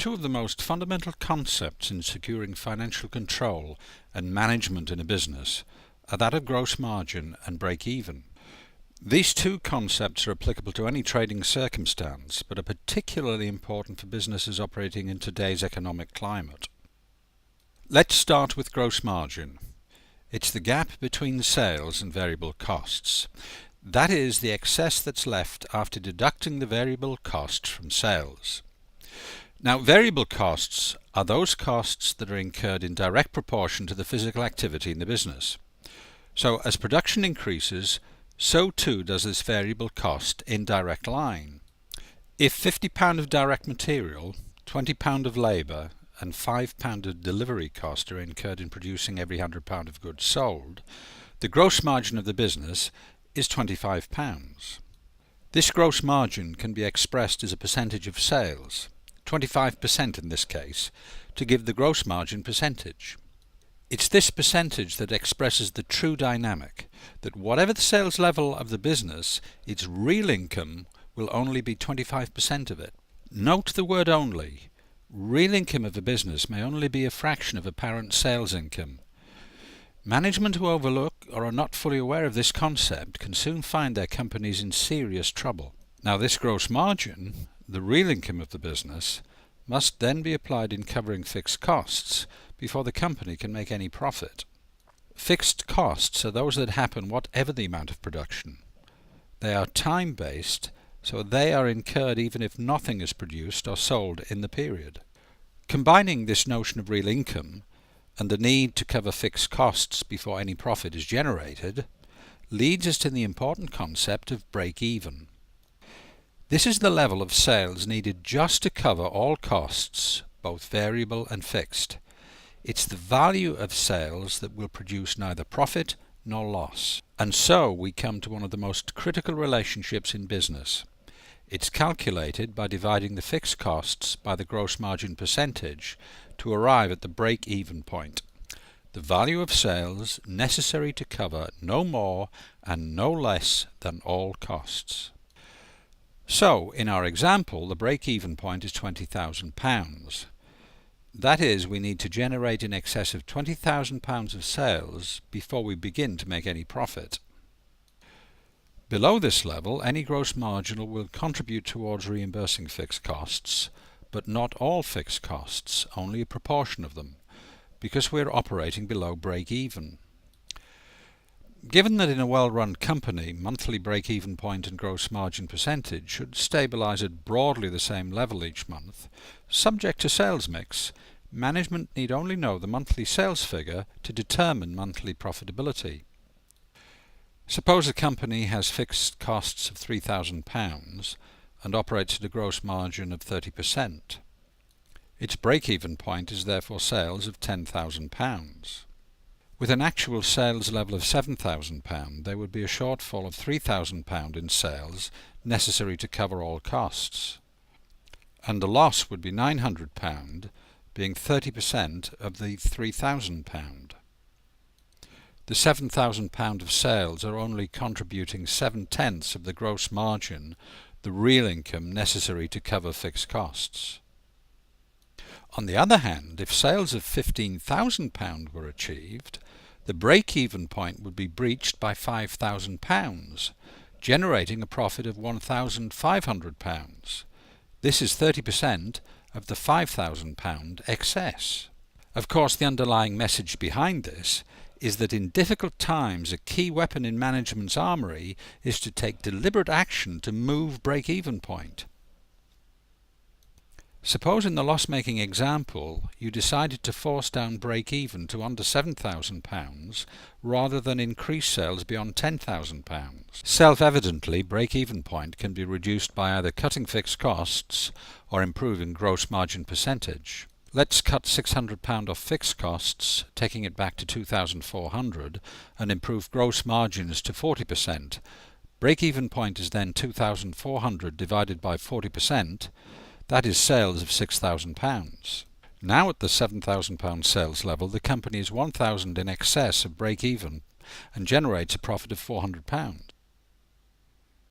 Two of the most fundamental concepts in securing financial control and management in a business are that of gross margin and break-even. These two concepts are applicable to any trading circumstance, but are particularly important for businesses operating in today's economic climate. Let's start with gross margin. It's the gap between sales and variable costs. That is the excess that's left after deducting the variable cost from sales. Now, variable costs are those costs that are incurred in direct proportion to the physical activity in the business. So, as production increases, so too does this variable cost in direct line. If £50 of direct material, £20 of labour and £5 of delivery cost are incurred in producing every £100 of goods sold, the gross margin of the business is £25. This gross margin can be expressed as a percentage of sales, 25% in this case, to give the gross margin percentage. It's this percentage that expresses the true dynamic, that whatever the sales level of the business, its real income will only be 25% of it. Note the word only. Real income of a business may only be a fraction of apparent sales income. Management who overlook or are not fully aware of this concept can soon find their companies in serious trouble. Now, this gross margin, the real income of the business, must then be applied in covering fixed costs before the company can make any profit. Fixed costs are those that happen whatever the amount of production. They are time-based, so they are incurred even if nothing is produced or sold in the period. Combining this notion of real income and the need to cover fixed costs before any profit is generated leads us to the important concept of break-even. This is the level of sales needed just to cover all costs, both variable and fixed. It's the value of sales that will produce neither profit nor loss. And so we come to one of the most critical relationships in business. It's calculated by dividing the fixed costs by the gross margin percentage to arrive at the break-even point. The value of sales necessary to cover no more and no less than all costs. So, in our example, the break-even point is £20,000. That is, we need to generate in excess of £20,000 of sales before we begin to make any profit. Below this level, any gross margin will contribute towards reimbursing fixed costs, but not all fixed costs, only a proportion of them, because we're operating below break-even. Given that in a well-run company, monthly break-even point and gross margin percentage should stabilize at broadly the same level each month, subject to sales mix, management need only know the monthly sales figure to determine monthly profitability. Suppose a company has fixed costs of £3,000 and operates at a gross margin of 30%. Its break-even point is therefore sales of £10,000. With an actual sales level of £7,000, there would be a shortfall of £3,000 in sales necessary to cover all costs, and the loss would be £900, being 30% of the £3,000. The £7,000 of sales are only contributing 7/10 of the gross margin, the real income necessary to cover fixed costs. On the other hand, if sales of £15,000 were achieved, the break-even point would be breached by £5,000, generating a profit of £1,500. This is 30% of the £5,000 excess. Of course, the underlying message behind this is that in difficult times a key weapon in management's armory is to take deliberate action to move break-even point. Suppose in the loss-making example you decided to force down break-even to under £7,000 rather than increase sales beyond £10,000. Self-evidently, break-even point can be reduced by either cutting fixed costs or improving gross margin percentage. Let's cut £600 off fixed costs, taking it back to £2,400, and improve gross margins to 40%. Break-even point is then £2,400 divided by 40%. That is sales of £6,000. Now at the £7,000 sales level, the company is £1,000 in excess of break-even and generates a profit of £400.